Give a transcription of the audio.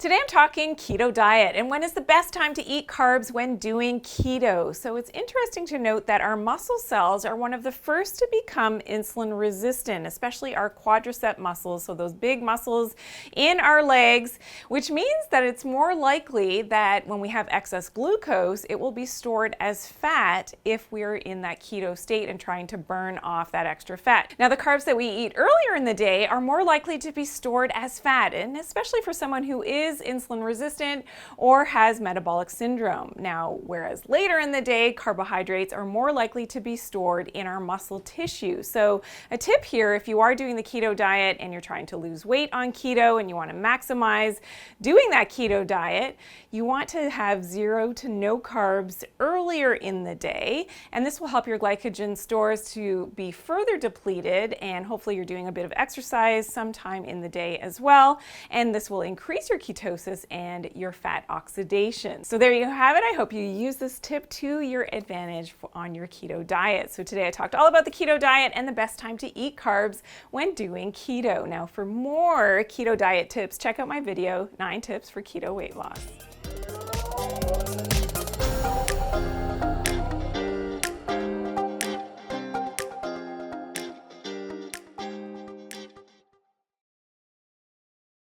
Today I'm talking keto diet and when is the best time to eat carbs when doing keto. So it's interesting to note that our muscle cells are one of the first to become insulin resistant, especially our quadricep muscles, so those big muscles in our legs, which means that it's more likely that when we have excess glucose, it will be stored as fat if we're in that keto state and trying to burn off that extra fat. Now, the carbs that we eat earlier in the day are more likely to be stored as fat, and especially for someone who is insulin resistant or has metabolic syndrome. Now, whereas later in the day, carbohydrates are more likely to be stored in our muscle tissue. So a tip here, if you are doing the keto diet and you're trying to lose weight on keto and you want to maximize doing that keto diet, you want to have 0 to no carbs earlier in the day, and this will help your glycogen stores to be further depleted, and hopefully you're doing a bit of exercise sometime in the day as well, and this will increase your ketosis and your fat oxidation. So there you have it. I hope you use this tip to your advantage on your keto diet. So today I talked all about the keto diet and the best time to eat carbs when doing keto. Now for more keto diet tips, check out my video, 9 tips for keto weight loss.